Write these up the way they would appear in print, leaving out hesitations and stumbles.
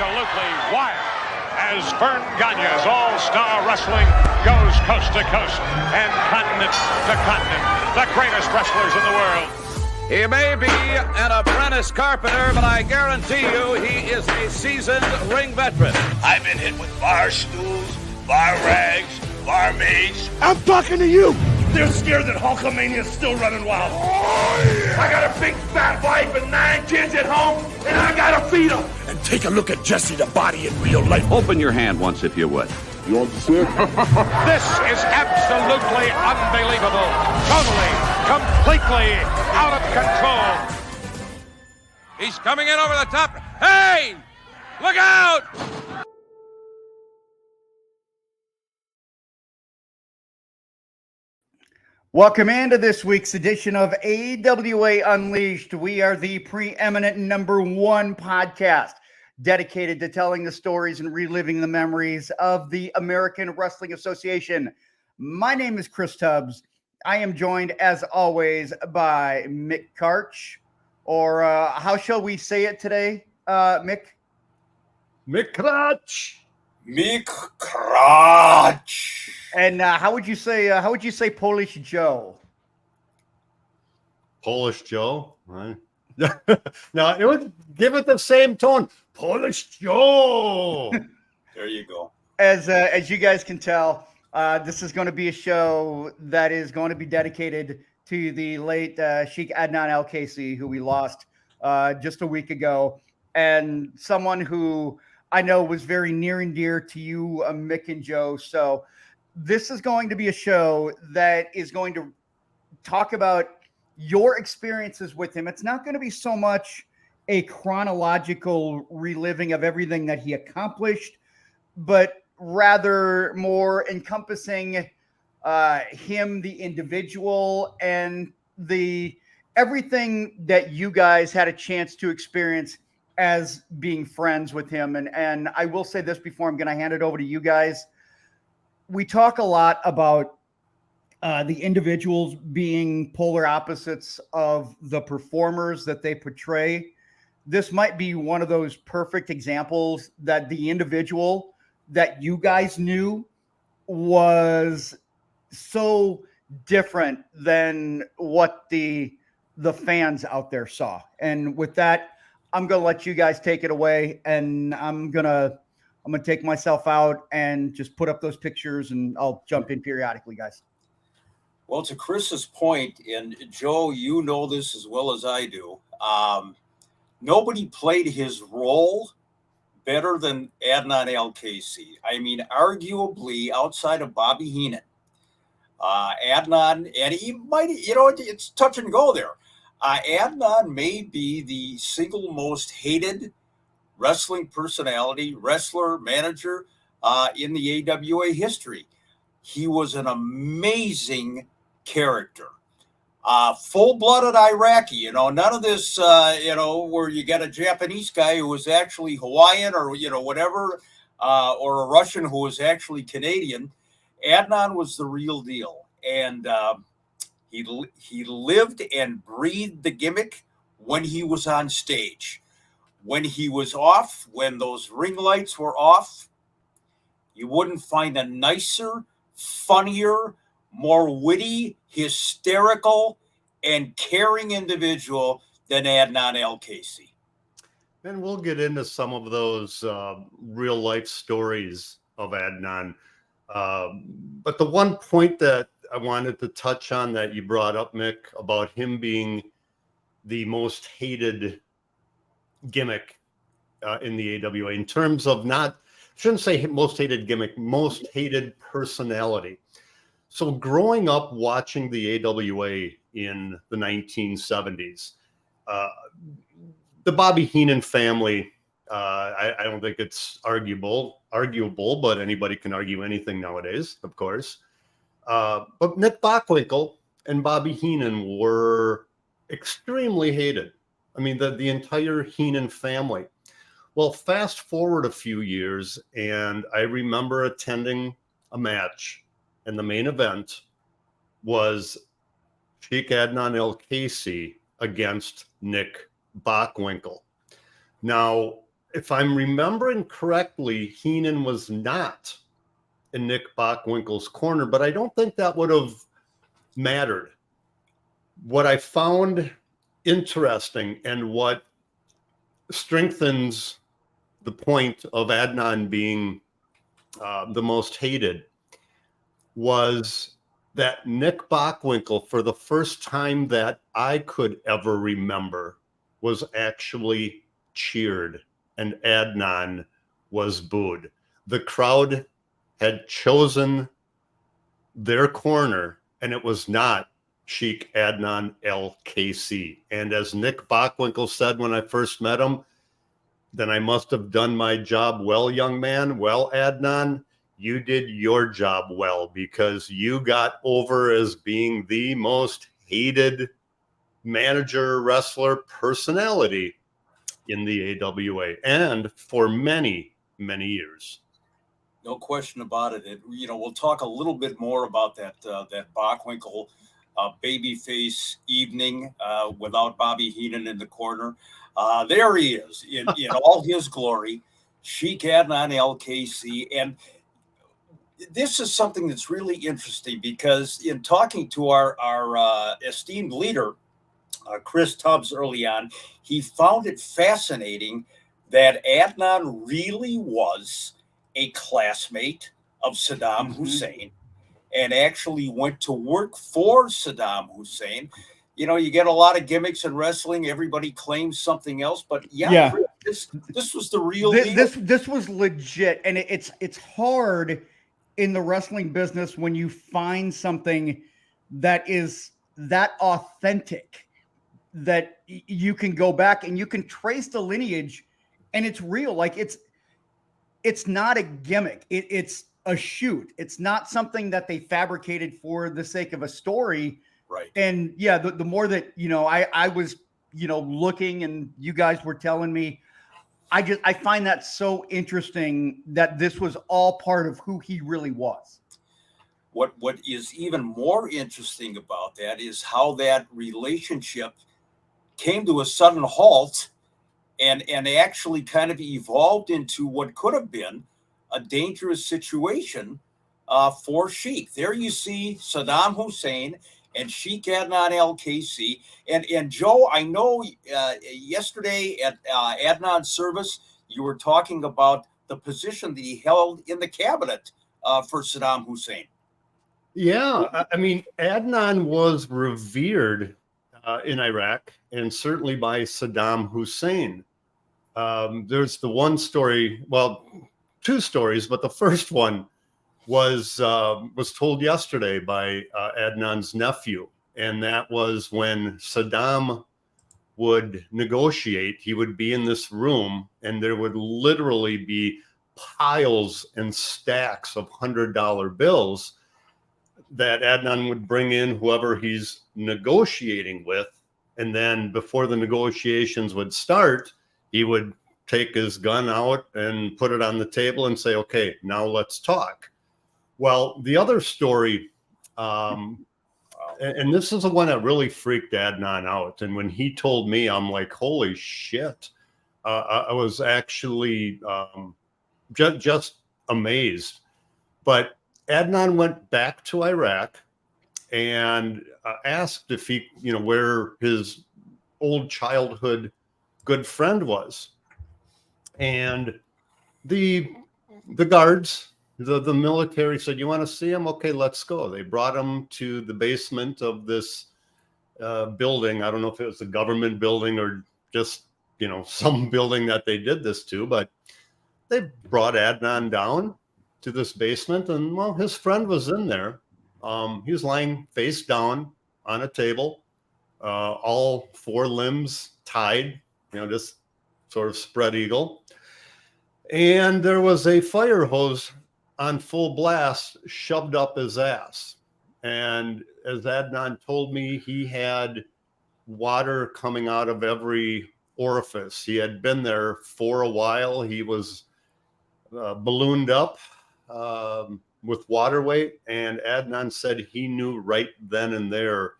absolutely wild as Vern Gagne's All-Star Wrestling goes coast to coast and continent to continent. The greatest wrestlers in the world. He may be an apprentice carpenter, but I guarantee you he is a seasoned ring veteran. I've been hit with bar stools, bar rags, barmaids. I'm talking to you. They're scared that Hulkamania's still running wild. Oh, yeah. I got a big fat wife and 9 kids at home, and I gotta feed them. And take a look at Jesse the Body in real life. Open your hand once, if you would. You want the sick? This is absolutely unbelievable. Totally, completely out of control. He's coming in over the top. Hey! Look out! Welcome into this week's edition of AWA Unleashed. We are the preeminent #1 podcast dedicated to telling the stories and reliving the memories of the American Wrestling Association. My name is Chris Tubbs. I am joined, as always, by Mick Karch, or how shall we say it today, Mick? Mick Crotch. Mick Crotch. And how would you say Polish Joe? Polish Joe. Right. No, it would give it the same tone. Polish Joe. There you go. As you guys can tell, this is going to be a show that is going to be dedicated to the late Shiek Adnan Al-Kaissie, who we lost just a week ago, and someone who I know was very near and dear to you, Mick and Joe. So this is going to be a show that is going to talk about your experiences with him. It's not going to be so much a chronological reliving of everything that he accomplished, but rather more encompassing him, the individual, and the everything that you guys had a chance to experience as being friends with him. And I will say this before I'm going to hand it over to you guys. We talk a lot about the individuals being polar opposites of the performers that they portray. This might be one of those perfect examples that the individual that you guys knew was so different than what the fans out there saw. And with that, I'm going to let you guys take it away, and I'm going to take myself out and just put up those pictures, and I'll jump in periodically, guys. Well, to Chris's point, and Joe, you know this as well as I do, nobody played his role better than Adnan Al-Kaissie. I mean, arguably, outside of Bobby Heenan, Adnan, and he might, it's touch and go there. Adnan may be the single most hated wrestling personality, wrestler, manager in the AWA history. He was an amazing character. Full-blooded Iraqi, none of this, where you got a Japanese guy who was actually Hawaiian or, whatever, or a Russian who was actually Canadian. Adnan was the real deal. And he lived and breathed the gimmick when he was on stage. When he was off, when those ring lights were off, you wouldn't find a nicer, funnier, more witty, hysterical, and caring individual than Adnan Al-Kaissie. And we'll get into some of those real life stories of Adnan. But the one point that I wanted to touch on that you brought up, Mick, about him being the most hated gimmick in the AWA, in terms of shouldn't say most hated gimmick, most hated personality. So growing up watching the AWA in the 1970s, the Bobby Heenan family, I don't think it's arguable, but anybody can argue anything nowadays, of course. But Nick Bockwinkel and Bobby Heenan were extremely hated. I mean, the entire Heenan family. Well, fast forward a few years, and I remember attending a match, and the main event was Shiek Adnan Al-Kaissie against Nick Bockwinkel. Now, if I'm remembering correctly, Heenan was not in Nick Bockwinkel's corner, but I don't think that would have mattered. What I found interesting and what strengthens the point of Adnan being the most hated was that Nick Bockwinkel, for the first time that I could ever remember, was actually cheered and Adnan was booed. The crowd had chosen their corner, and it was not Shiek Adnan Al-Kaissie. And as Nick Bockwinkel said when I first met him, then I must have done my job well, young man. Well, Adnan, you did your job well, because you got over as being the most hated manager, wrestler, personality in the AWA, and for many, many years. No question about it. We'll talk a little bit more about that Bockwinkel babyface evening without Bobby Heenan in the corner. There he is in all his glory, Shiek Adnan Al-Kaissie. And this is something that's really interesting, because in talking to our esteemed leader, Chris Tubbs, early on, he found it fascinating that Adnan really was a classmate of Saddam Hussein and actually went to work for Saddam Hussein. You get a lot of gimmicks in wrestling. Everybody claims something else, but Chris, this was the real deal. This was legit, and it's hard in the wrestling business when you find something that is that authentic, that you can go back and you can trace the lineage, and it's real. Like it's not a gimmick. It's a shoot. It's not something that they fabricated for the sake of a story. Right. And yeah, the more that, I was, looking and you guys were telling me, I find that so interesting that this was all part of who he really was. What is even more interesting about that is how that relationship came to a sudden halt and actually kind of evolved into what could have been a dangerous situation for Shiek. There you see Saddam Hussein and Shiek Adnan Al-Kaissie. And Joe, I know yesterday at Adnan's service, you were talking about the position that he held in the cabinet for Saddam Hussein. Yeah, I mean, Adnan was revered in Iraq, and certainly by Saddam Hussein. There's the one story, well, two stories, but the first one was told yesterday by Adnan's nephew, and that was when Saddam would negotiate. He would be in this room, and there would literally be piles and stacks of $100 bills that Adnan would bring in whoever he's negotiating with, and then before the negotiations would start, he would take his gun out and put it on the table and say, okay, now let's talk. Well, the other story, and this is the one that really freaked Adnan out. And when he told me, I'm like, holy shit. I was actually just amazed. But Adnan went back to Iraq and asked if he, where his old childhood good friend was. And the guards, the military said, you want to see him? Okay, let's go. They brought him to the basement of this building. I don't know if it was a government building or just, some building that they did this to, but they brought Adnan down to this basement, and well, his friend was in there. He was lying face down on a table, all four limbs tied, just sort of spread eagle. And there was a fire hose on full blast shoved up his ass. And as Adnan told me, he had water coming out of every orifice. He had been there for a while. He was ballooned up with water weight. And Adnan said he knew right then and there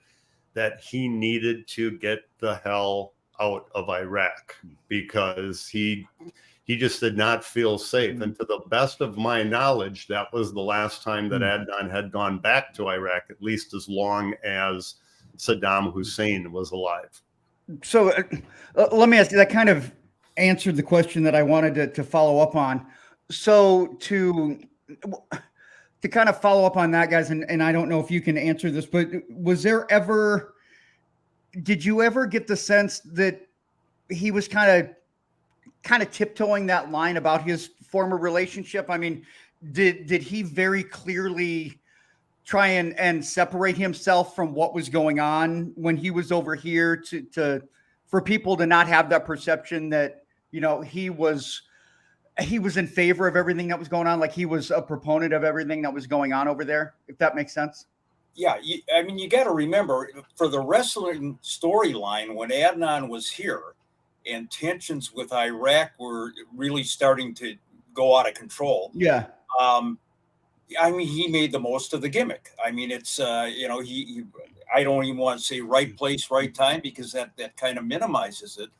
that he needed to get the hell out of Iraq, because he He just did not feel safe. And to the best of my knowledge, that was the last time that Adnan had gone back to Iraq, at least as long as Saddam Hussein was alive. So let me ask you, that kind of answered the question that I wanted to follow up on. So to kind of follow up on that, guys, and I don't know if you can answer this, but did you ever get the sense that he was kind of tiptoeing that line about his former relationship? I mean, did he very clearly try and separate himself from what was going on when he was over here for people to not have that perception that, you know, he was in favor of everything that was going on, like he was a proponent of everything that was going on over there, if that makes sense? Yeah, I mean, you got to remember, for the wrestling storyline, when Adnan was here and tensions with Iraq were really starting to go out of control. Yeah. I mean, he made the most of the gimmick. I mean, it's, you know, I don't even want to say right place, right time, because that kind of minimizes it.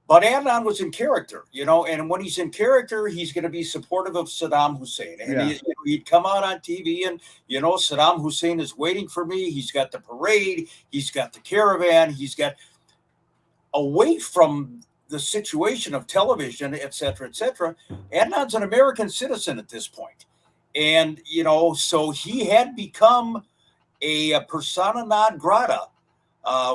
But Adnan was in character, you know, and when he's in character, he's going to be supportive of Saddam Hussein. And he'd come out on TV and, you know, Saddam Hussein is waiting for me. He's got the parade. He's got the caravan. He's got, away from the situation of television, et cetera, Adnan's an American citizen at this point. And, you know, so he had become a persona non grata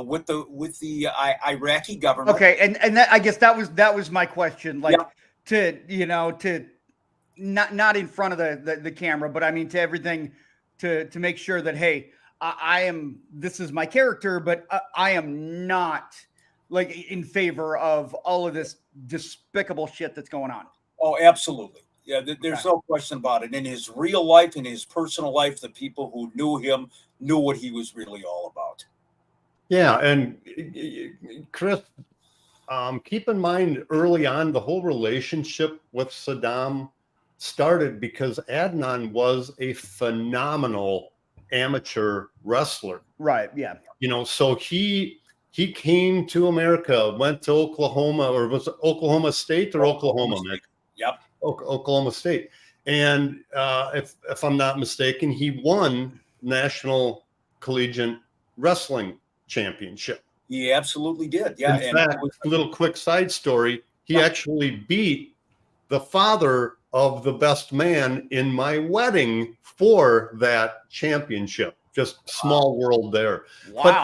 with the Iraqi government. Okay, and that, I guess that was my question. Like, to, you know, to not in front of the camera, but I mean to everything, to make sure that, hey, this is my character, but I am not like in favor of all of this despicable shit that's going on. Oh, absolutely. Yeah, there's no question about it. In his real life, in his personal life, the people who knew him knew what he was really all about. Yeah, and Chris, keep in mind early on, the whole relationship with Saddam started because Adnan was a phenomenal amateur wrestler. Right, yeah. You know, so he came to America, went to Oklahoma, or was it Oklahoma State or Oklahoma, Mick? Yep. Oklahoma State. And if I'm not mistaken, he won National Collegiate Wrestling Championship. He absolutely did. Yeah. In fact, a little quick side story, he actually beat the father of the best man in my wedding for that championship. Just small world there. Wow. But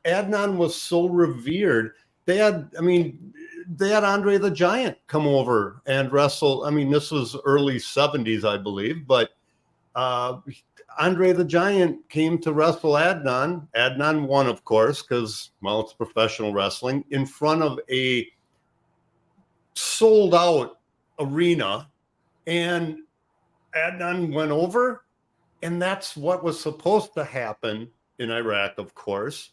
Adnan was so revered. They had Andre the Giant come over and wrestle. I mean, this was early 70s, I believe, but Andre the Giant came to wrestle Adnan. Adnan won, of course, because, well, it's professional wrestling, in front of a sold out arena. And Adnan went over. And that's what was supposed to happen in Iraq, of course.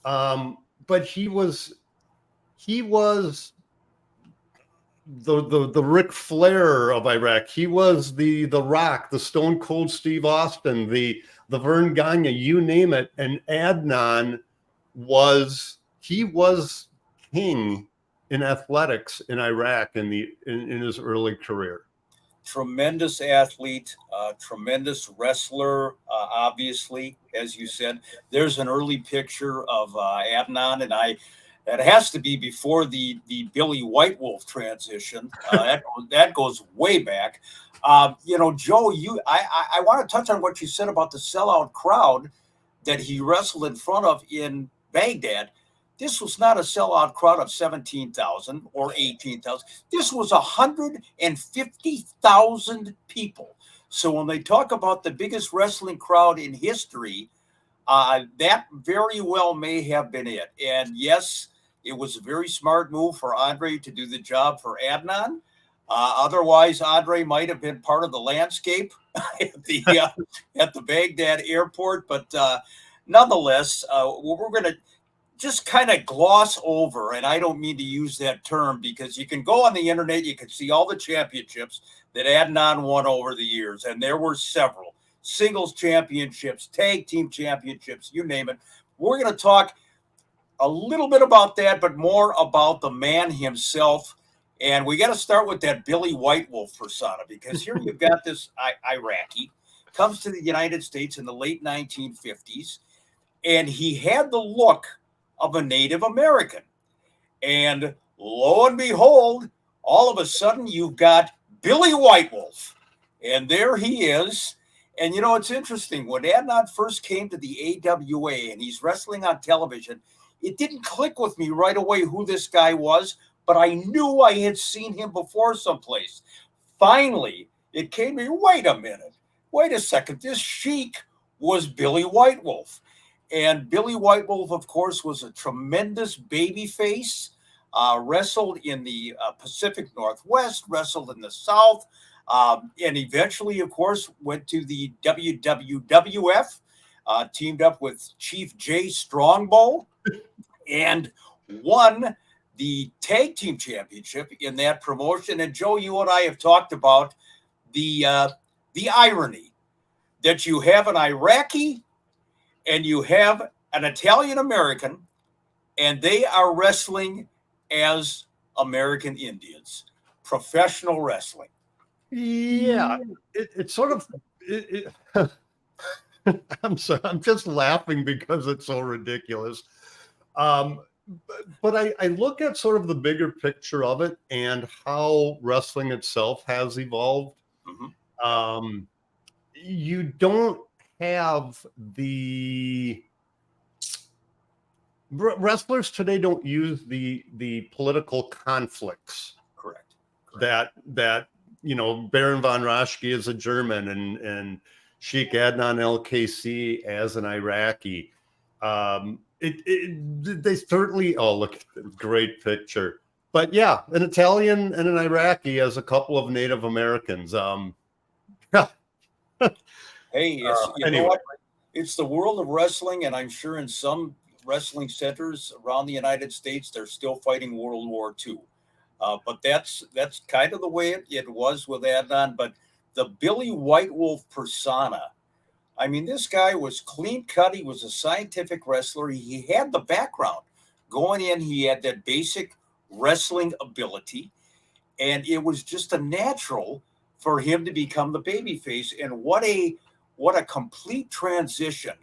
But he was the Ric Flair of Iraq. He was the Rock, the Stone Cold Steve Austin, the Vern Gagne, you name it. And Adnan was king in athletics in Iraq in his early career. Tremendous athlete, tremendous wrestler, obviously, as you said. There's an early picture of Adnan and I. That has to be before the Billy White Wolf transition. That goes way back. You know, Joe, I want to touch on what you said about the sellout crowd that he wrestled in front of in Baghdad. This was not a sellout crowd of 17,000 or 18,000. This was 150,000 people. So when they talk about the biggest wrestling crowd in history, that very well may have been it. And yes, it was a very smart move for Andre to do the job for Adnan. Otherwise, Andre might have been part of the landscape at the Baghdad airport. But nonetheless, we're going to just kind of gloss over, and I don't mean to use that term because you can go on the internet, you can see all the championships that Adnan won over the years, and there were several singles championships, tag team championships, you name it. We're going to talk a little bit about that, but more about the man himself And we got to start with that Billy White Wolf persona, because here you've got this Iraqi, comes to the United States in the late 1950s, and he had the look of a Native American. And lo and behold, all of a sudden you've got Billy White Wolf. And there he is. And you know, it's interesting. When Adnan first came to the AWA and he's wrestling on television, it didn't click with me right away who this guy was, but I knew I had seen him before someplace. Finally, it came to me, wait a minute, wait a second, this Sheik was Billy White Wolf. And Billy White Wolf, of course, was a tremendous baby face, wrestled in the Pacific Northwest, wrestled in the South, and eventually, of course, went to the WWF, teamed up with Chief Jay Strongbow, and won the tag team championship in that promotion. And Joe, you and I have talked about the irony that you have an Iraqi and you have an Italian American, and they are wrestling as American Indians, professional wrestling. Yeah, it's sort of. I'm sorry, I'm just laughing because it's so ridiculous. But I look at sort of the bigger picture of it and how wrestling itself has evolved. Mm-hmm. You don't have the wrestlers today don't use the political conflicts. Correct. That you know, Baron von Raschke is a German and Shiek Adnan Al-Kaissie as an Iraqi. They certainly, oh, look, great picture. But yeah, an Italian and an Iraqi as a couple of Native Americans. Hey, you anyway. know what? It's the world of wrestling, and I'm sure in some wrestling centers around the United States, they're still fighting World War II. But that's kind of the way it was with Adnan. But the Billy White Wolf persona, I mean, this guy was clean cut. He was a scientific wrestler. He had the background. Going in, he had that basic wrestling ability, and it was just a natural for him to become the babyface. And what a complete transition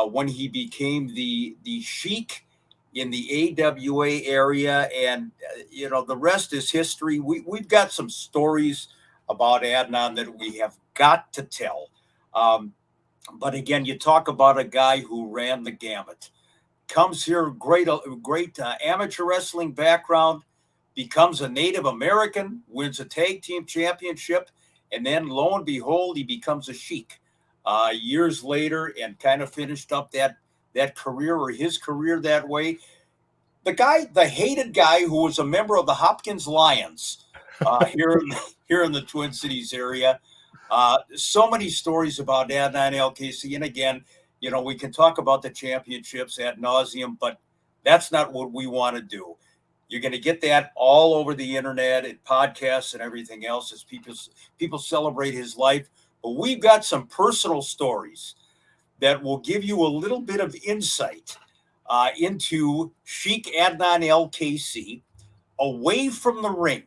when he became the Sheik in the AWA area. And you know, the rest is history. We've got some stories about Adnan that we have got to tell. But again, you talk about a guy who ran the gamut. Comes here, great amateur wrestling background, becomes a Native American, wins a tag team championship, and then lo and behold, he becomes a Sheik years later, and kind of finished up that career, or his career, that way. The hated guy who was a member of the Hopkins Lions here in the Twin Cities area. So many stories about Adnan Al-Kaissie. And again, you know, we can talk about the championships ad nauseum, but that's not what we want to do. You're going to get that all over the internet and podcasts and everything else as people celebrate his life. But we've got some personal stories that will give you a little bit of insight into Shiek Adnan Al-Kaissie away from the ring.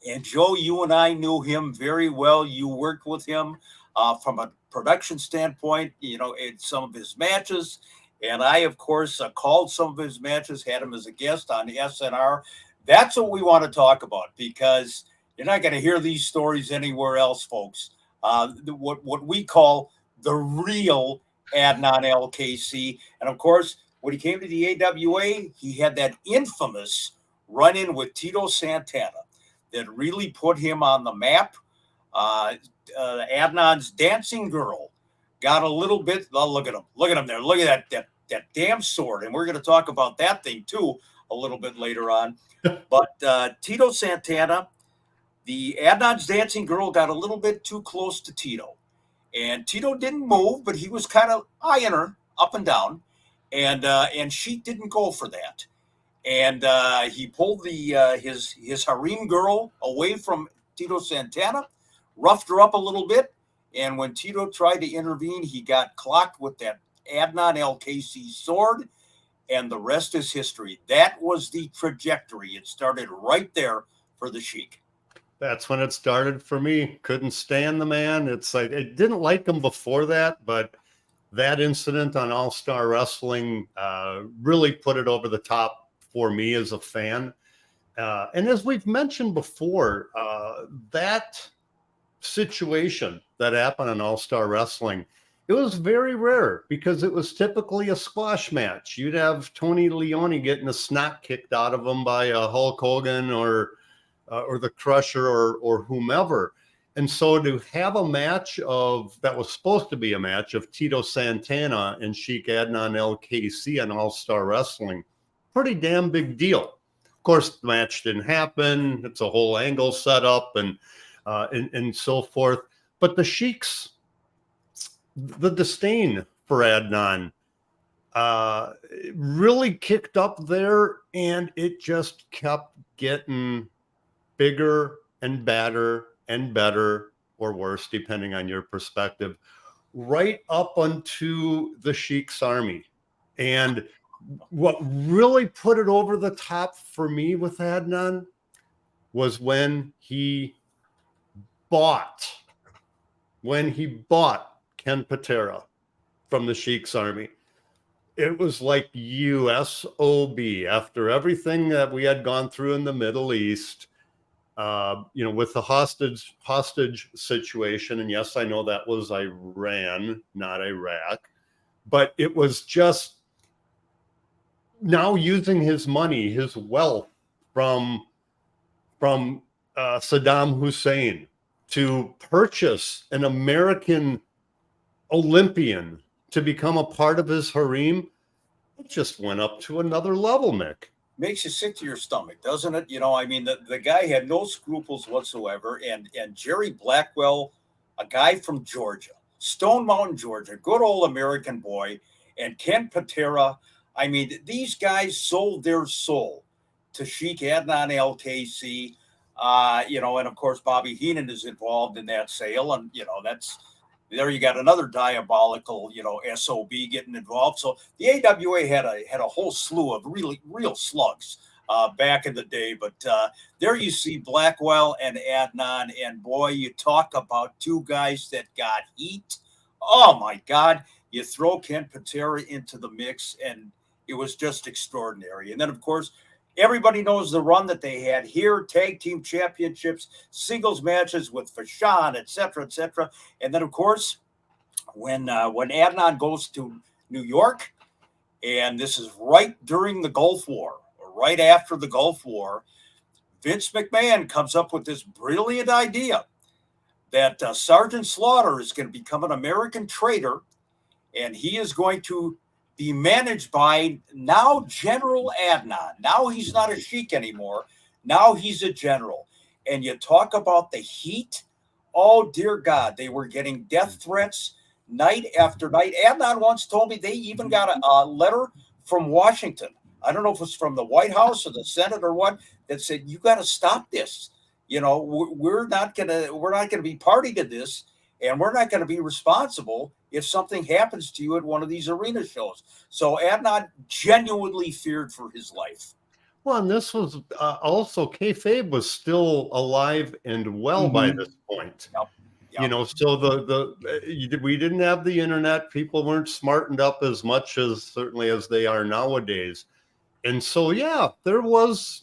And Joe, you and I knew him very well. You worked with him from a production standpoint, you know, in some of his matches. And I, of course, called some of his matches, had him as a guest on SNR. That's what we want to talk about, because you're not going to hear these stories anywhere else, folks. What we call the real Adnan Al-Kaissie. And of course, when he came to the AWA, he had that infamous run-in with Tito Santana that really put him on the map. Adnan's dancing girl got a little bit. Oh, look at him there. Look at that damn sword. And we're going to talk about that thing too a little bit later on. But Tito Santana, the Adnan's dancing girl, got a little bit too close to Tito, and Tito didn't move, but he was kind of eyeing her up and down, and she didn't go for that. And he pulled his harem girl away from Tito Santana, roughed her up a little bit. And when Tito tried to intervene, he got clocked with that Adnan Al-Kaissie sword. And the rest is history. That was the trajectory. It started right there for the Sheik. That's when it started for me. Couldn't stand the man. It's like I didn't like him before that, but that incident on All Star Wrestling really put it over the top for me as a fan. And as we've mentioned before, that situation that happened on All Star Wrestling, it was very rare because it was typically a squash match. You'd have Tony Leone getting a snot kicked out of him by Hulk Hogan or the Crusher or whomever. And so to have a match that was supposed to be a match of Tito Santana and Shiek Adnan Al-Kaissie on All-Star Wrestling, pretty damn big deal. Of course, the match didn't happen. It's a whole angle set up and so forth. But the Sheik's, the disdain for Adnan really kicked up there, and it just kept getting bigger and badder and better or worse, depending on your perspective, right up onto the Sheik's army. And what really put it over the top for me with Adnan was when he bought Ken Patera from the Sheik's army. It was like USOB after everything that we had gone through in the Middle East. With the hostage situation, and yes, I know that was Iran, not Iraq, but it was just now using his money, his wealth from Saddam Hussein to purchase an American Olympian to become a part of his harem. It just went up to another level, Mick. Makes you sick to your stomach, doesn't it? The guy had no scruples whatsoever. And Jerry Blackwell, a guy from Georgia, Stone Mountain, Georgia, good old American boy, and Ken Patera. These guys sold their soul to Shiek Adnan Al-Kaissie, and of course Bobby Heenan is involved in that sale, and there you got another diabolical, SOB getting involved. So the AWA had a whole slew of real slugs back in the day. But there you see Blackwell and Adnan, and boy, you talk about two guys that got heat. Oh my God! You throw Ken Patera into the mix, and it was just extraordinary. And then, of course, everybody knows the run that they had here: tag team championships, singles matches with Fashawn, et cetera, and then, of course, when Adnan goes to New York, and this is right during the Gulf War, or right after the Gulf War, Vince McMahon comes up with this brilliant idea that Sergeant Slaughter is going to become an American traitor, and he is going to be managed by now General Adnan. Now he's not a Sheik anymore. Now he's a general. And you talk about the heat. Oh, dear God, they were getting death threats night after night. Adnan once told me they even got a letter from Washington. I don't know if it's from the White House or the Senate or what, that said, you got to stop this. We're not gonna be party to this, and we're not going to be responsible if something happens to you at one of these arena shows. So Adnan genuinely feared for his life. Well, and this was also kayfabe was still alive and well by this point. Yep. So we didn't have the internet. People weren't smartened up as much as certainly as they are nowadays. And so, yeah, there was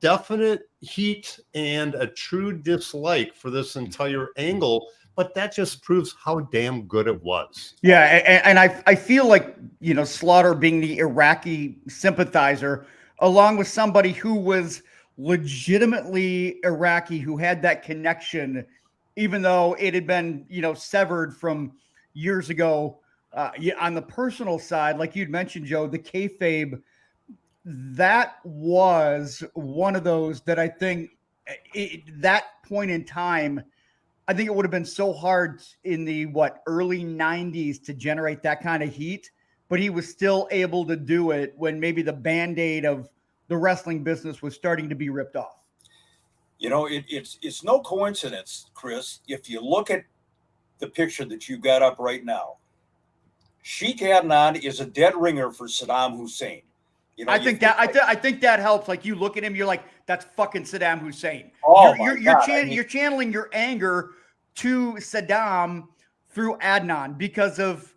definite heat and a true dislike for this entire angle. But that just proves how damn good it was. Yeah, and I feel like, Slaughter being the Iraqi sympathizer, along with somebody who was legitimately Iraqi, who had that connection, even though it had been, severed from years ago. On the personal side, like you'd mentioned, Joe, the kayfabe, that was one of those that I think that point in time, I think it would have been so hard in the early 90s to generate that kind of heat, but he was still able to do it when maybe the Band-Aid of the wrestling business was starting to be ripped off. It's no coincidence, Chris, if you look at the picture that you got up right now. Shiek Adnan is a dead ringer for Saddam Hussein. You know, I think that helps. Like, you look at him, you're like, that's fucking Saddam Hussein. Oh, You're channeling your anger to Saddam through Adnan because of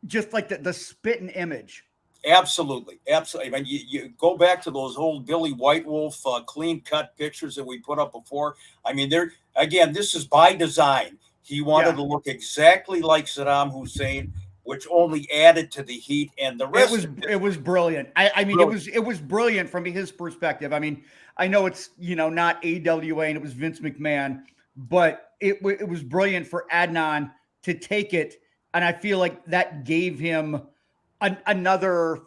just like the spitting image. Absolutely. I mean, you go back to those old Billy White Wolf clean cut pictures that we put up before. I mean, this is by design. He wanted to look exactly like Saddam Hussein, which only added to the heat and the rest. It was brilliant. I mean, brilliant. It was brilliant from his perspective. I mean, I know it's, not AWA and it was Vince McMahon, but it was brilliant for Adnan to take it. And I feel like that gave him another,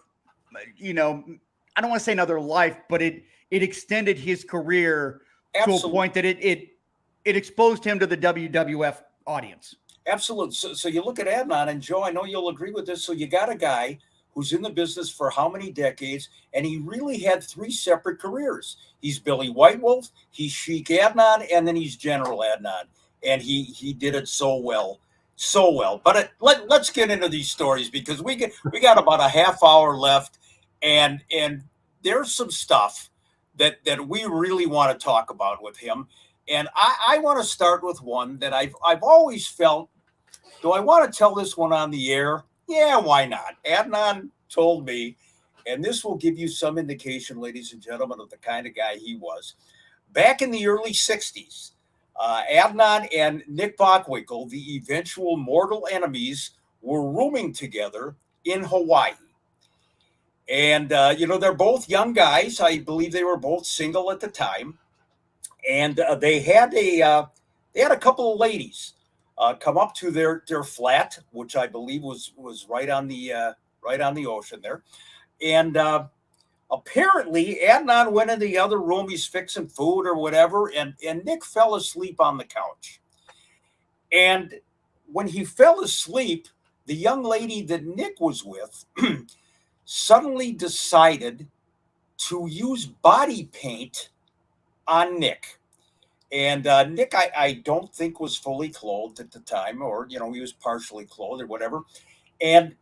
I don't want to say another life, but it extended his career to a point that it exposed him to the WWF audience. Absolutely. So you look at Adnan, and Joe, I know you'll agree with this. So you got a guy who's in the business for how many decades, and he really had 3 separate careers. He's Billy White Wolf, he's Shiek Adnan, and then he's General Adnan. And he did it so well. So well. But let's get into these stories, because we got about a half hour left, and there's some stuff that we really want to talk about with him. And I want to start with one that I've always felt, do I want to tell this one on the air? Yeah, why not? Adnan told me, and this will give you some indication, ladies and gentlemen, of the kind of guy he was. Back in the early 60s, Adnan and Nick Bockwinkel, the eventual mortal enemies, were rooming together in Hawaii. And, they're both young guys. I believe they were both single at the time. And they had a couple of ladies come up to their flat, which I believe was right on the ocean there. And apparently Adnan went in the other room. He's fixing food or whatever, and Nick fell asleep on the couch. And when he fell asleep, the young lady that Nick was with suddenly decided to use body paint on Nick. And Nick, I don't think, was fully clothed at the time, or, he was partially clothed or whatever. And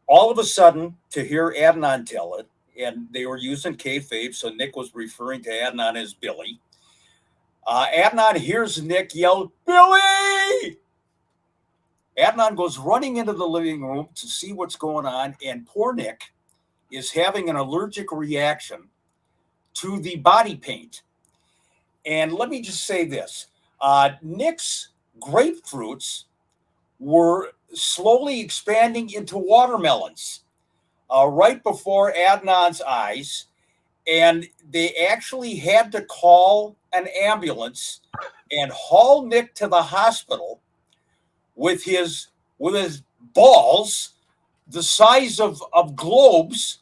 all of a sudden, to hear Adnan tell it, and they were using kayfabe, so Nick was referring to Adnan as Billy. Adnan hears Nick yell, "Billy!" Adnan goes running into the living room to see what's going on, and poor Nick is having an allergic reaction to the body paint. And let me just say this. Nick's grapefruits were slowly expanding into watermelons right before Adnan's eyes. And they actually had to call an ambulance and haul Nick to the hospital with his balls the size of globes.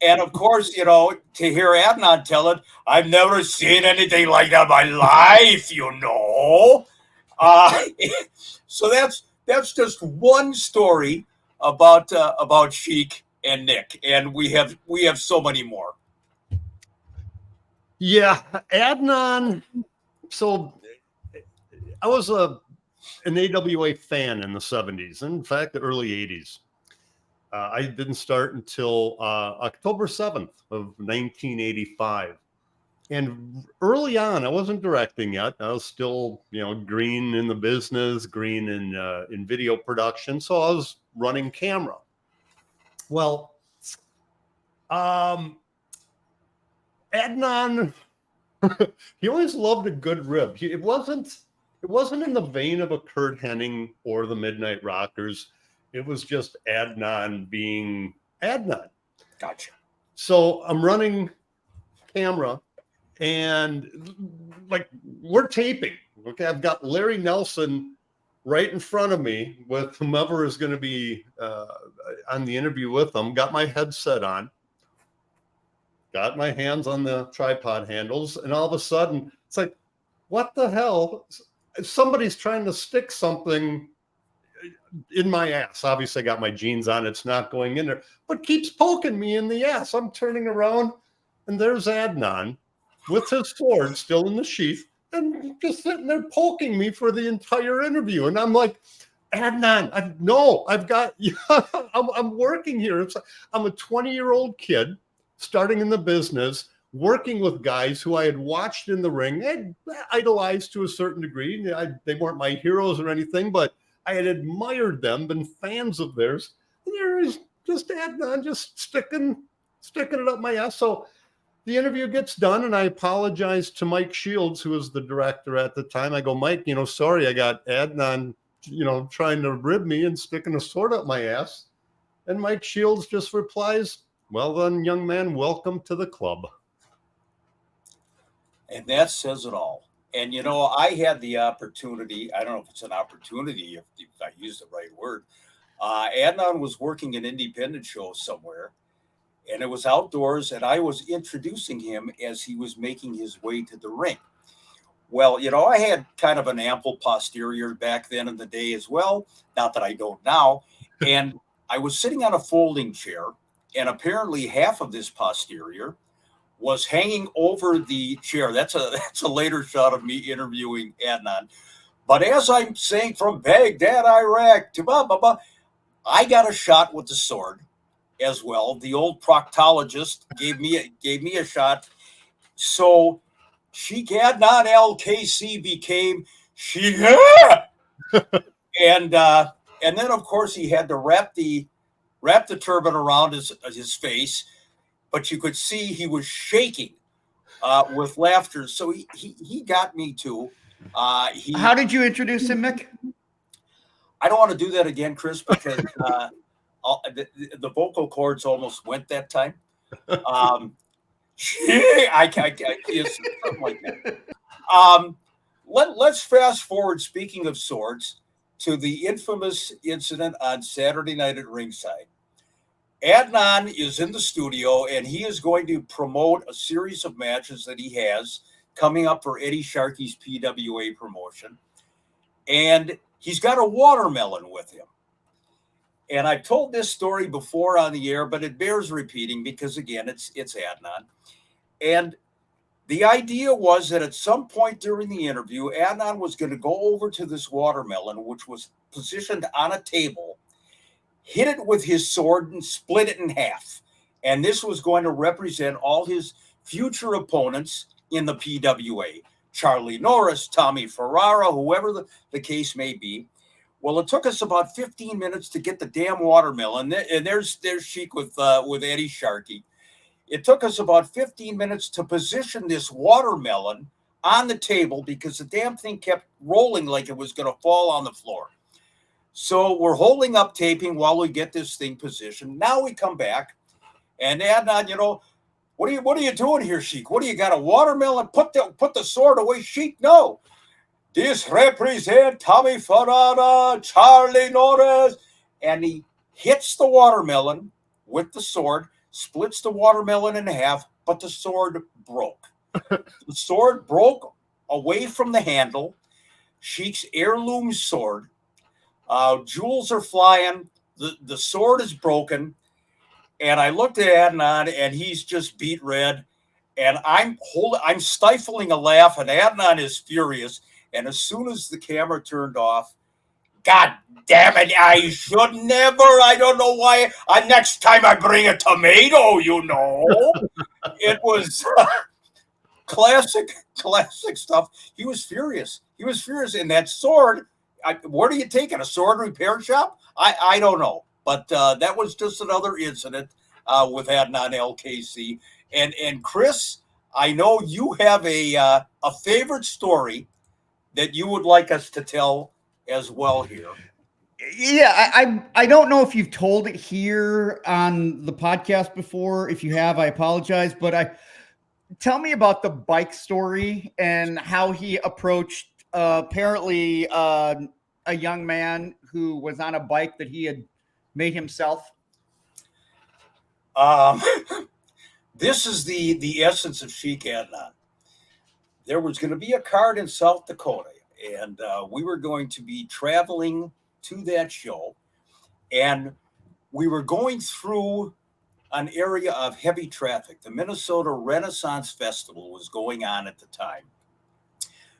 And of course, to hear Adnan tell it, I've never seen anything like that in my life, So that's just one story about Shiek and Nick, and we have so many more. Yeah, Adnan. So I was an AWA fan in the 70s, in fact, the early 80s. I didn't start until October 7th of 1985. And early on, I wasn't directing yet. I was still, green in the business, green in video production. So I was running camera. Well, Adnan, he always loved a good rib. It wasn't in the vein of a Kurt Hennig or the Midnight Rockers. It was just Adnan being Adnan. Gotcha. So I'm running camera, and we're taping. Okay, I've got Larry Nelson right in front of me with whomever is going to be on the interview with them. Got my headset on. Got my hands on the tripod handles, and all of a sudden, it's like, what the hell? Somebody's trying to stick something in my ass. Obviously, I got my jeans on. It's not going in there, but keeps poking me in the ass. I'm turning around, and there's Adnan with his sword still in the sheath, and just sitting there poking me for the entire interview. And I'm like, Adnan, I'm working here. I'm a 20-year-old kid. starting in the business, working with guys who I had watched in the ring and idolized to a certain degree. They weren't my heroes or anything, but I had admired them, been fans of theirs. And there is just Adnan just sticking it up my ass. So the interview gets done, and I apologize to Mike Shields, who was the director at the time. I go, Mike, sorry, I got Adnan, trying to rib me and sticking a sword up my ass. And Mike Shields just replies, well done, young man, welcome to the club. And that says it all. And, I had the opportunity, I don't know if it's an opportunity, if I use the right word. Adnan was working an independent show somewhere, and it was outdoors, and I was introducing him as he was making his way to the ring. Well, I had kind of an ample posterior back then in the day as well, not that I don't now. And I was sitting on a folding chair, and apparently half of this posterior was hanging over the chair. That's a later shot of me interviewing Adnan. But as I'm saying, from Baghdad, Iraq to blah, blah, blah, I got a shot with the sword as well. The old proctologist gave me a shot. So Shiek Adnan Al-Kaissie became Shiek. and then of course he had to wrap the turban around his face, but you could see he was shaking with laughter. So he got me too. How did you introduce him, Mick? I don't want to do that again, Chris, because the vocal cords almost went that time. I can't something like that. Let's fast forward, speaking of swords, to the infamous incident on Saturday night at ringside. Adnan is in the studio, and he is going to promote a series of matches that he has coming up for Eddie Sharkey's PWA promotion. And he's got a watermelon with him. And I've told this story before on the air, but it bears repeating because, again, it's Adnan. And the idea was that at some point during the interview, Adnan was going to go over to this watermelon, which was positioned on a table, hit it with his sword and split it in half. And this was going to represent all his future opponents in the PWA. Charlie Norris, Tommy Ferrara, whoever the case may be. Well, it took us about 15 minutes to get the damn watermelon. And there's Shiek with Eddie Sharkey. It took us about 15 minutes to position this watermelon on the table because the damn thing kept rolling like it was going to fall on the floor. So we're holding up taping while we get this thing positioned. Now we come back, and Adnan, what are you doing here, Shiek? What do you got, a watermelon? Put the sword away, Shiek. No. This represents Tommy Ferrara, Charlie Norris. And he hits the watermelon with the sword, splits the watermelon in half, but the sword broke. The sword broke away from the handle. Shiek's heirloom sword. Jewels are flying. The sword is broken. And I looked at Adnan, and he's just beat red. And I'm stifling a laugh, and Adnan is furious. And as soon as the camera turned off, God damn it, I should never. I don't know why. Next time I bring a tomato, It was classic stuff. He was furious. And that sword, where do you take it? A sword repair shop? I don't know. But that was just another incident with Adnan Al-Kaissie. And Chris, I know you have a favorite story that you would like us to tell as well here. Yeah, I don't know if you've told it here on the podcast before. If you have, I apologize. But tell me about the bike story and how he approached apparently a young man who was on a bike that he had made himself. This is the essence of Shiek Adnan. There was going to be a card in South Dakota, and we were going to be traveling to that show, and we were going through an area of heavy traffic. The Minnesota Renaissance Festival was going on at the time.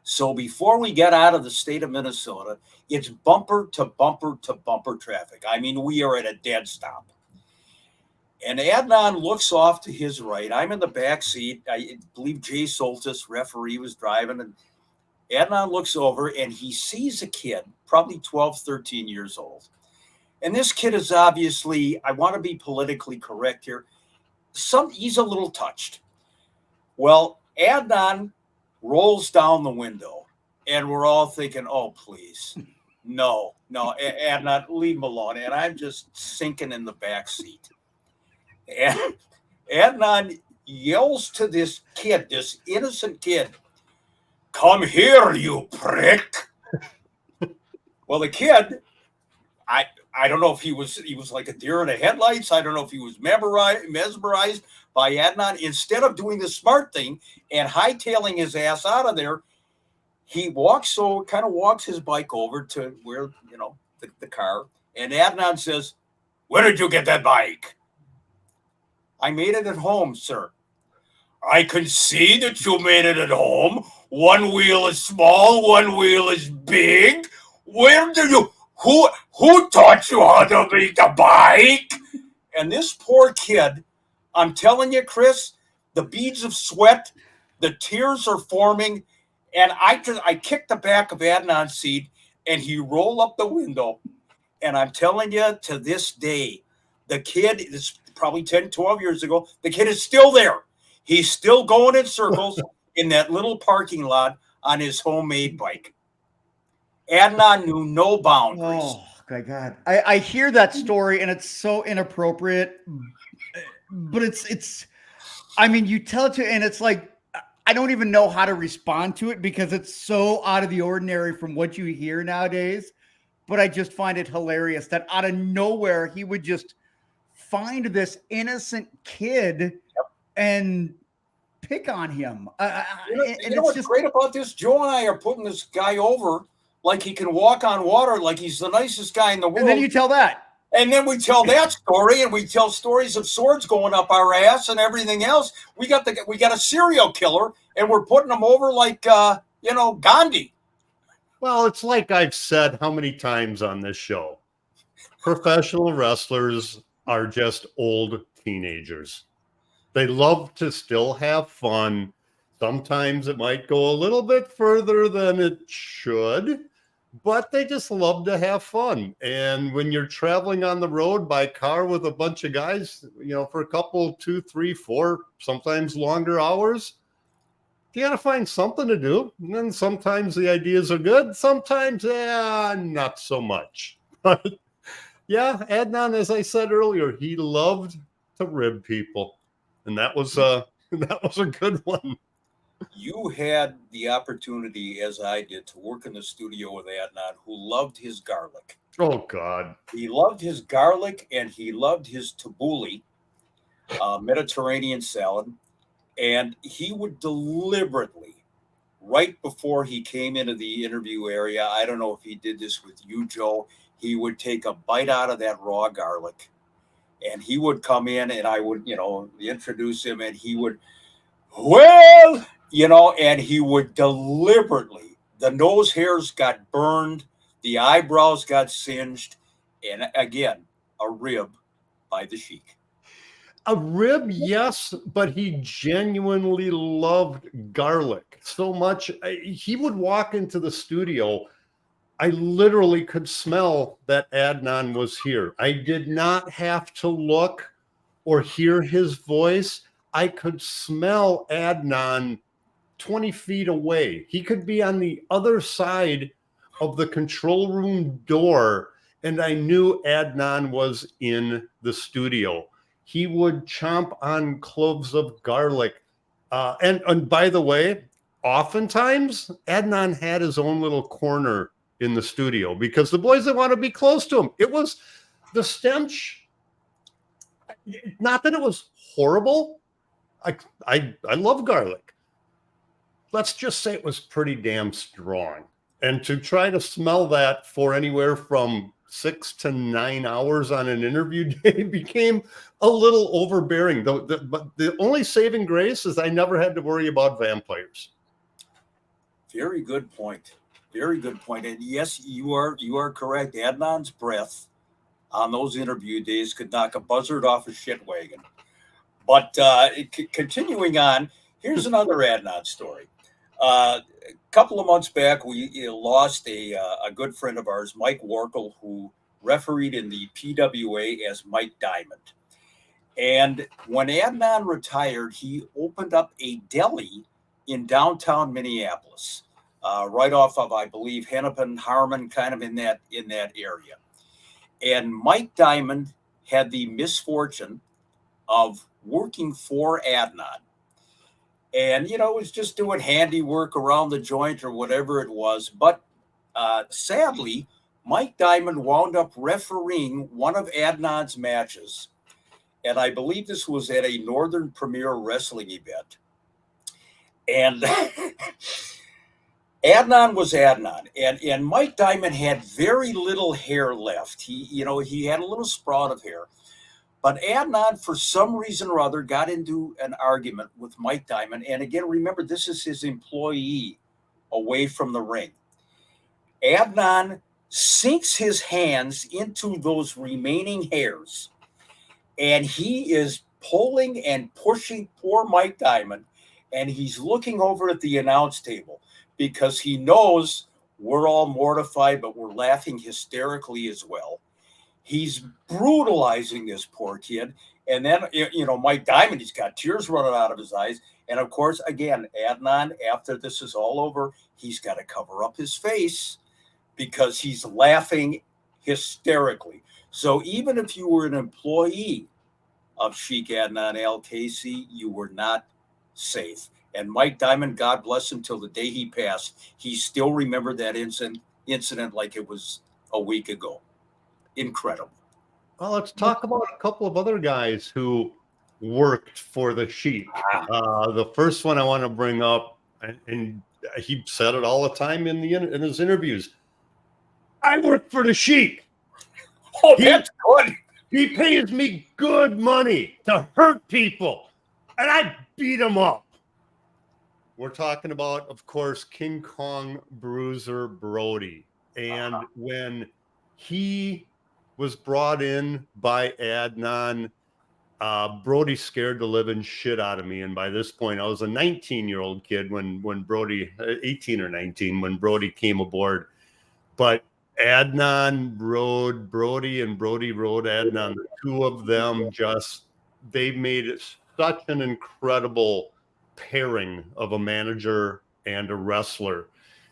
So before we get out of the state of Minnesota, it's bumper to bumper to bumper traffic. I mean, we are at a dead stop. And Adnan looks off to his right. I'm in the back seat. I believe Jay Soltis, referee, was driving. And Adnan looks over and he sees a kid, probably 12, 13 years old. And this kid is obviously, I want to be politically correct here, he's a little touched. Well, Adnan rolls down the window and we're all thinking, oh, please. No, Adnan, leave him alone. And I'm just sinking in the back seat. And Adnan yells to this kid, this innocent kid, "Come here, you prick." Well, the kid, I don't know if he was like a deer in the headlights. I don't know if he was mesmerized by Adnan. Instead of doing the smart thing and hightailing his ass out of there, he walks his bike over to where, the car. And Adnan says, "Where did you get that bike?" "I made it at home, sir." "I can see that you made it at home. One wheel is small, one wheel is big. Who taught you how to make a bike?" And this poor kid, I'm telling you, Chris, the beads of sweat, the tears are forming. And I kicked the back of Adnan's seat and he rolled up the window. And I'm telling you, to this day, the kid is probably 10, 12 years ago. The kid is still there. He's still going in circles in that little parking lot on his homemade bike. Adnan knew no boundaries. Oh, my God. I hear that story and it's so inappropriate, but it's, I mean, you tell it to, and it's like, I don't even know how to respond to it because it's so out of the ordinary from what you hear nowadays. But I just find it hilarious that out of nowhere, he would just find this innocent kid and pick on him. You know what's great about this? Joe and I are putting this guy over like he can walk on water, like he's the nicest guy in the world. And then you tell that. And then we tell that story, and we tell stories of swords going up our ass and everything else. We got a serial killer, and we're putting him over like Gandhi. Well, it's like I've said how many times on this show. Professional wrestlers are just old teenagers. They love to still have fun. Sometimes it might go a little bit further than it should, but they just love to have fun. And when you're traveling on the road by car with a bunch of guys, for a couple, 2, 3, 4, sometimes longer hours, you got to find something to do. And then sometimes the ideas are good. Sometimes, not so much. But yeah, Adnan, as I said earlier, he loved to rib people. And that was a good one. You had the opportunity, as I did, to work in the studio with Adnan, who loved his garlic. Oh, God. He loved his garlic and he loved his tabbouleh, Mediterranean salad. And he would deliberately, right before he came into the interview area, I don't know if he did this with you, Joe, he would take a bite out of that raw garlic. And he would come in and I would, introduce him and he would, and he would deliberately, the nose hairs got burned, the eyebrows got singed, and again, a rib by the Sheik. A rib, yes, but he genuinely loved garlic so much. He would walk into the studio. I literally could smell that Adnan was here. I did not have to look or hear his voice. I could smell Adnan 20 feet away. He could be on the other side of the control room door, and I knew Adnan was in the studio. He would chomp on cloves of garlic. And by the way, oftentimes Adnan had his own little corner in the studio because the boys didn't want to be close to him. It was the stench. Not that it was horrible. I love garlic. Let's just say it was pretty damn strong. And to try to smell that for anywhere from 6 to 9 hours on an interview day became a little overbearing. But the only saving grace is I never had to worry about vampires. Very good point. Very good point. And yes, you are correct. Adnan's breath on those interview days could knock a buzzard off a shit wagon. But continuing on, here's another Adnan story. A couple of months back, we lost a good friend of ours, Mike Warkel, who refereed in the PWA as Mike Diamond. And when Adnan retired, he opened up a deli in downtown Minneapolis, right off of, I believe, Hennepin, Harmon, kind of in that area. And Mike Diamond had the misfortune of working for Adnan. And, was just doing handiwork around the joint or whatever it was. But sadly, Mike Diamond wound up refereeing one of Adnan's matches. And I believe this was at a Northern Premier Wrestling event. And Adnan was Adnan. And Mike Diamond had very little hair left. He had a little sprout of hair. But Adnan, for some reason or other, got into an argument with Mike Diamond. And again, remember, this is his employee away from the ring. Adnan sinks his hands into those remaining hairs. And he is pulling and pushing poor Mike Diamond. And he's looking over at the announce table because he knows we're all mortified, but we're laughing hysterically as well. He's brutalizing this poor kid. And then, Mike Diamond, he's got tears running out of his eyes. And of course, again, Adnan, after this is all over, he's got to cover up his face because he's laughing hysterically. So even if you were an employee of Shiek Adnan Al-Kaissie, you were not safe. And Mike Diamond, God bless him, till the day he passed, he still remembered that incident like it was a week ago. Incredible. Well, let's talk about a couple of other guys who worked for the Shiek. The first one I want to bring up, and he said it all the time in his interviews. I work for the Shiek. Oh, that's good. He pays me good money to hurt people, and I beat them up. We're talking about, of course, King Kong Bruiser Brody. And when he was brought in by Adnan, Brody scared the living shit out of me. And by this point, I was a 19-year-old kid when Brody, 18 or 19, when Brody came aboard. But Adnan rode Brody and Brody rode Adnan. The two of them they made it such an incredible pairing of a manager and a wrestler.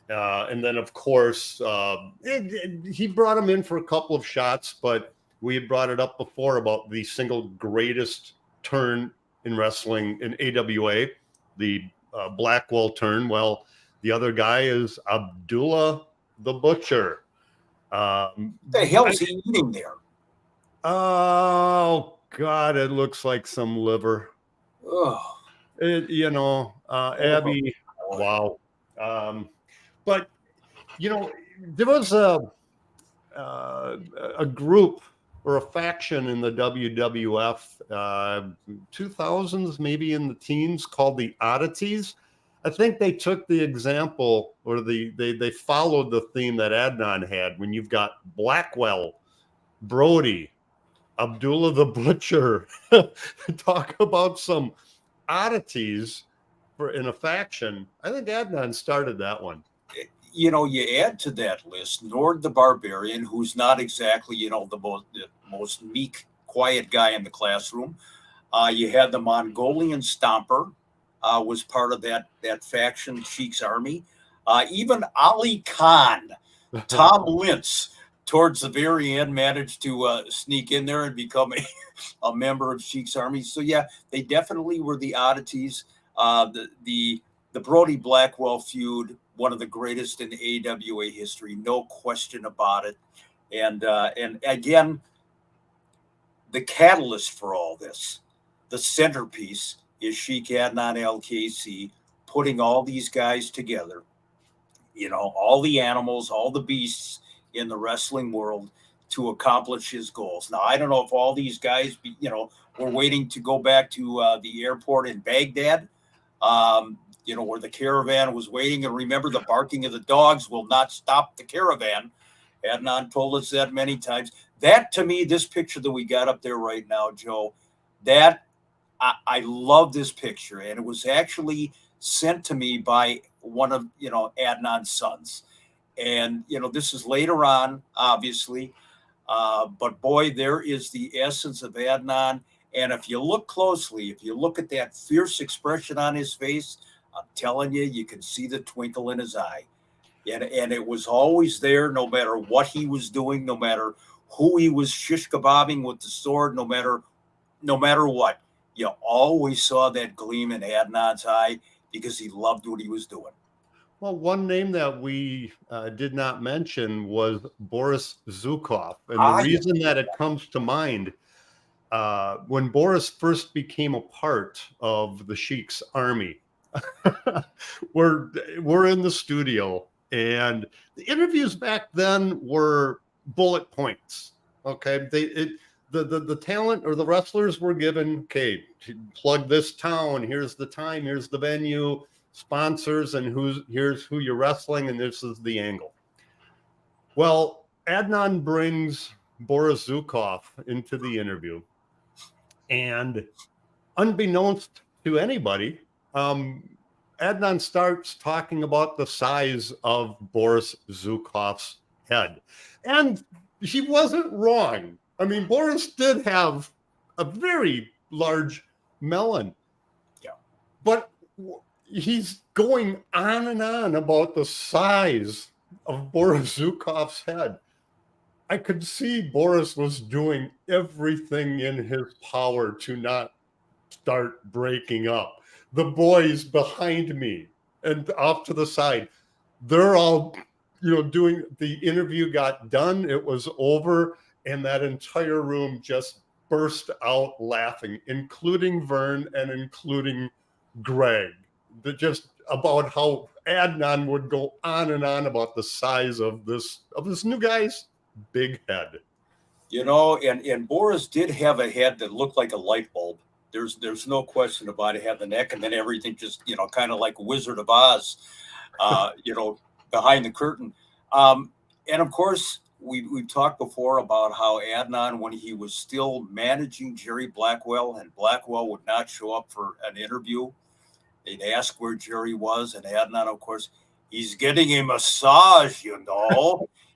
And then, of course, he brought him in for a couple of shots, but we had brought it up before about the single greatest turn in wrestling in AWA, the Blackwell turn. Well, the other guy is Abdullah the Butcher. The hell is he eating there? Oh, God, it looks like some liver. Oh. Abby, wow. But, there was a group or a faction in the WWF, 2000s, maybe in the teens, called the Oddities. I think they took the example, or they followed the theme that Adnan had. When you've got Blackwell, Brody, Abdullah the Butcher, talk about some oddities in a faction. I think Adnan started that one. You add to that list Nord the Barbarian, who's not exactly, the most meek, quiet guy in the classroom. You had the Mongolian Stomper, was part of that faction, Sheik's army. Even Ali Khan, Tom Lintz, towards the very end, managed to sneak in there and become a member of Sheik's army. So yeah, they definitely were the oddities. The Brody Blackwell feud, one of the greatest in AWA history, no question about it. And again, the catalyst for all this, the centerpiece, is Shiek Adnan Al-Kaissie putting all these guys together, all the animals, all the beasts in the wrestling world to accomplish his goals. Now, I don't know if all these guys, were waiting to go back to the airport in Baghdad, where the caravan was waiting. And remember, the barking of the dogs will not stop the caravan. Adnan told us that many times. that to me, this picture that we got up there right now, Joe, that I love this picture, and it was actually sent to me by one of Adnan's sons, and this is later on, obviously, but boy, there is the essence of Adnan. And if you look closely, if you look at that fierce expression on his face, I'm telling you, you can see the twinkle in his eye, and it was always there, no matter what he was doing, no matter who he was shish kebabbing with the sword, no matter what, you always saw that gleam in Adnan's eye because he loved what he was doing. Well, one name that we did not mention was Boris Zukov. And the reason that it comes to mind, when Boris first became a part of the Sheik's army, we're in the studio, and the interviews back then were bullet points. Okay, the talent or the wrestlers were given, okay, plug this town, here's the time, here's the venue, sponsors, and here's who you're wrestling, and this is the angle. Well, Adnan brings Boris Zukov into the interview, and unbeknownst to anybody, Adnan starts talking about the size of Boris Zukov's head, and he wasn't wrong. I mean, Boris did have a very large melon. Yeah. But he's going on and on about the size of Boris Zukov's head. I could see Boris was doing everything in his power to not start breaking up. The boys behind me and off to the side, they're all, doing, the interview got done. It was over. And that entire room just burst out laughing, including Vern and including Greg. Just about how Adnan would go on and on about the size of this new guy's big head. And Boris did have a head that looked like a light bulb. There's no question about it. Had the neck, and then everything just kind of like Wizard of Oz, behind the curtain. And of course, we've talked before about how Adnan, when he was still managing Jerry Blackwell, and Blackwell would not show up for an interview, they'd ask where Jerry was, and Adnan, of course, he's getting a massage,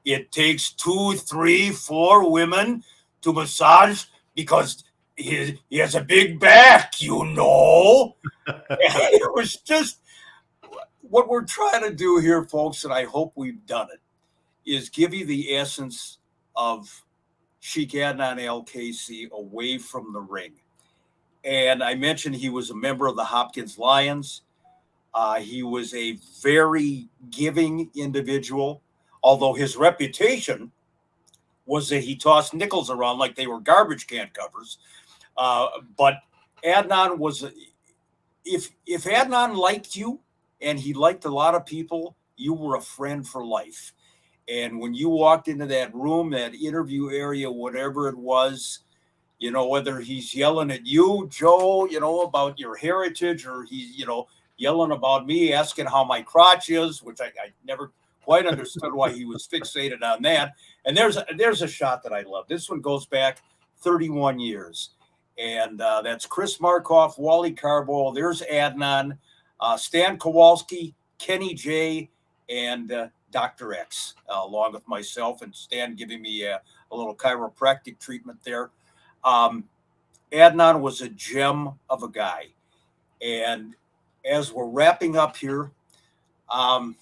It takes 2, 3, 4 women to massage because he has a big back, It was just what we're trying to do here, folks, and I hope we've done it, is give you the essence of Shiek Adnan Al-Kaissie away from the ring. And I mentioned he was a member of the Hopkins Lions. He was a very giving individual, although his reputation was that he tossed nickels around like they were garbage can covers. But Adnan was, if Adnan liked you, and he liked a lot of people, you were a friend for life. And when you walked into that room, that interview area, whatever it was, whether he's yelling at you, Joe, about your heritage, or he's, yelling about me, asking how my crotch is, which I never quite understood why he was fixated on that. And there's a shot that I love. This one goes back 31 years. And that's Chris Markoff, Wally Carbo. There's Adnan, Stan Kowalski, Kenny J, and Dr. X, along with myself, and Stan giving me a little chiropractic treatment there. Adnan was a gem of a guy. And as we're wrapping up here, a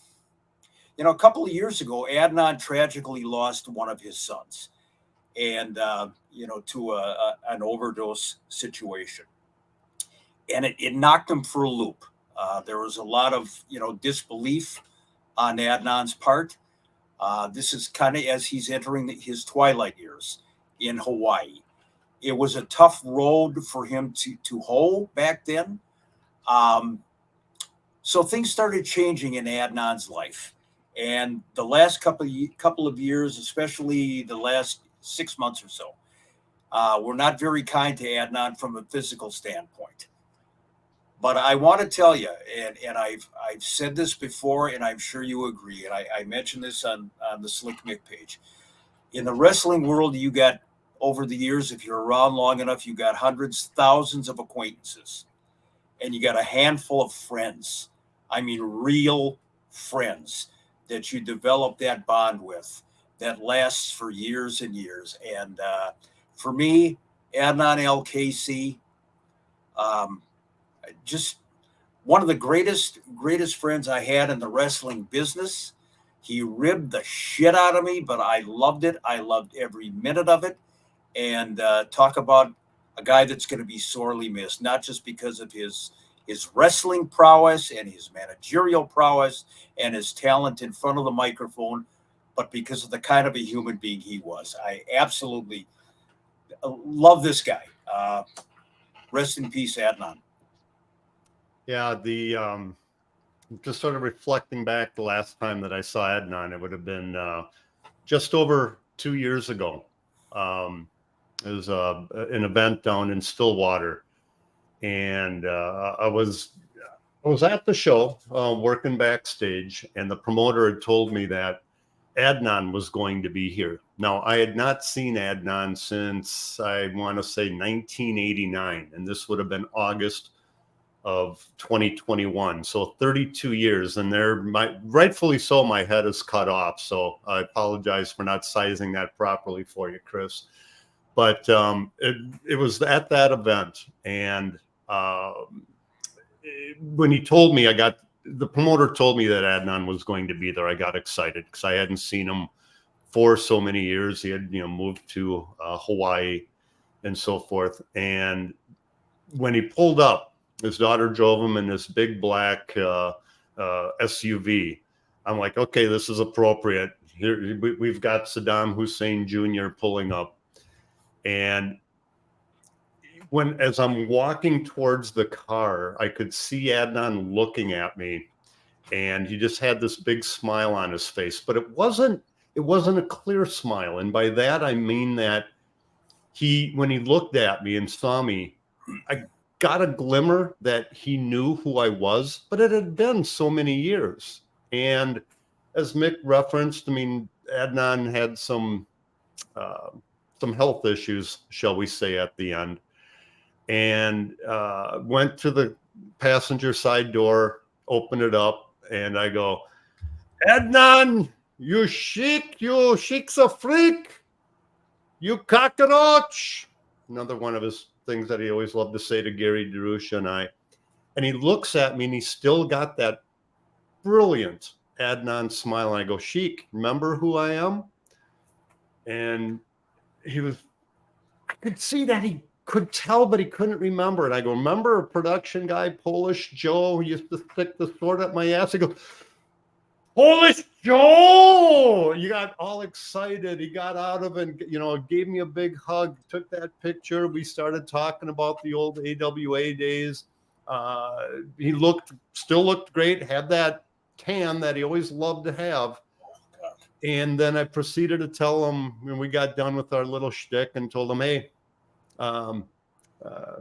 couple of years ago, Adnan tragically lost one of his sons, and to an overdose situation, and it knocked him for a loop. There was a lot of disbelief on Adnan's part. This is kind of as he's entering his twilight years in Hawaii. It was a tough road for him to hoe back then. So things started changing in Adnan's life. And the last couple of years, especially the last 6 months or so, were not very kind to Adnan from a physical standpoint. But I want to tell you, and I've said this before, and I'm sure you agree, and I mentioned this on the Slick Mick page. In the wrestling world, you got, over the years, if you're around long enough, you got hundreds, thousands of acquaintances, and you got a handful of friends. I mean, real friends that you develop that bond with that lasts for years and years. And for me, Adnan Al-Kaissie, just one of the greatest friends I had in the wrestling business. He ribbed the shit out of me, but I loved it. I loved every minute of it. And talk about a guy that's going to be sorely missed, not just because of his wrestling prowess and his managerial prowess and his talent in front of the microphone, but because of the kind of a human being he was. I absolutely love this guy. Rest in peace, Adnan. Yeah, just sort of reflecting back, the last time that I saw Adnan, it would have been just over 2 years ago. It was an event down in Stillwater, and I was at the show, working backstage, and the promoter had told me that Adnan was going to be here. Now, I had not seen Adnan since, I want to say, 1989, and this would have been August of 2021, so 32 years. And rightfully so, my head is cut off, so I apologize for not sizing that properly for you, Chris. But it was at that event, and when he told me, the promoter told me that Adnan was going to be there, I got excited because I hadn't seen him for so many years. He had moved to Hawaii and so forth. And when he pulled up, his daughter drove him in this big black SUV. I'm like, okay, this is appropriate. Here we've got Saddam Hussein Jr. pulling up. And as I'm walking towards the car, I could see Adnan looking at me, and he just had this big smile on his face, but it wasn't a clear smile. And by that, I mean that when he looked at me and saw me, I got a glimmer that he knew who I was, but it had been so many years. And as Mick referenced, I mean, Adnan had some health issues, shall we say, at the end, and went to the passenger side door, opened it up, and I go, Adnan, you Sheik's a freak, you cockroach. Another one of his things that he always loved to say to Gary DeRusha and I. And he looks at me, and he's still got that brilliant Adnan smile. And I go, Sheik, remember who I am? And I could see that he could tell, but he couldn't remember. And I go, remember a production guy, Polish Joe, who used to stick the sword up my ass? He goes, Polish Joe! You got all excited. He got out of it, and, gave me a big hug, took that picture. We started talking about the old AWA days. He still looked great, had that tan that he always loved to have. And then I proceeded to tell him when we got done with our little shtick, and told him, hey,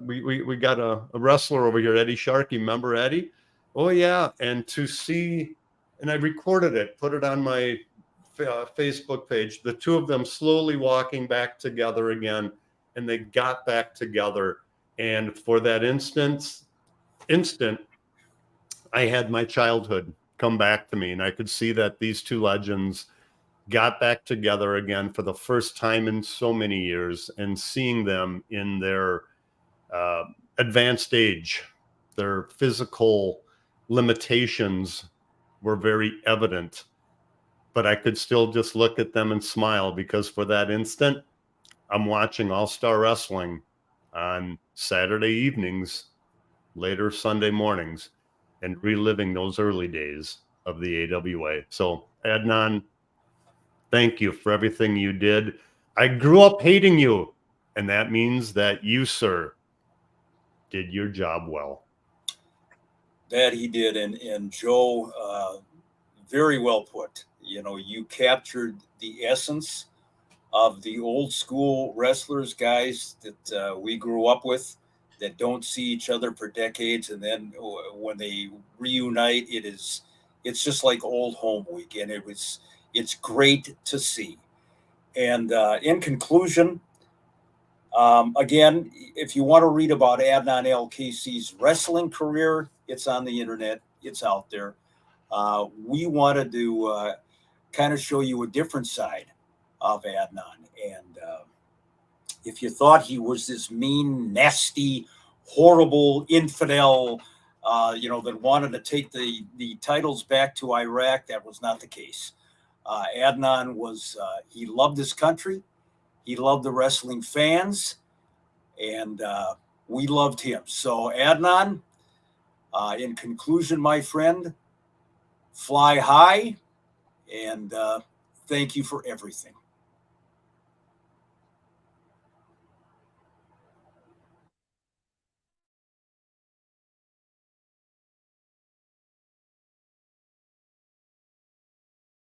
we got a wrestler over here, Eddie Sharkey. Remember Eddie? Oh, yeah. And I recorded it, put it on my Facebook page, the two of them slowly walking back together again, and they got back together. And for that instant, I had my childhood come back to me, and I could see that these two legends got back together again for the first time in so many years, and seeing them in their advanced age, their physical limitations were very evident, but I could still just look at them and smile, because for that instant, I'm watching All-Star Wrestling on Saturday evenings, later Sunday mornings, and reliving those early days of the AWA. So Adnan, thank you for everything you did. I grew up hating you, and that means that you, sir, did your job well. That he did. And Joe, very well put. You captured the essence of the old school wrestlers, guys that we grew up with, that don't see each other for decades, and then when they reunite, it's just like old home week, and it's great to see. And in conclusion, again, if you want to read about Adnan Al-Kaissie's wrestling career, it's on the internet. It's out there. We wanted to kind of show you a different side of Adnan. And if you thought he was this mean, nasty, horrible infidel, that wanted to take the titles back to Iraq, that was not the case. Adnan he loved his country. He loved the wrestling fans, and we loved him. So, Adnan, in conclusion, my friend, fly high, and thank you for everything.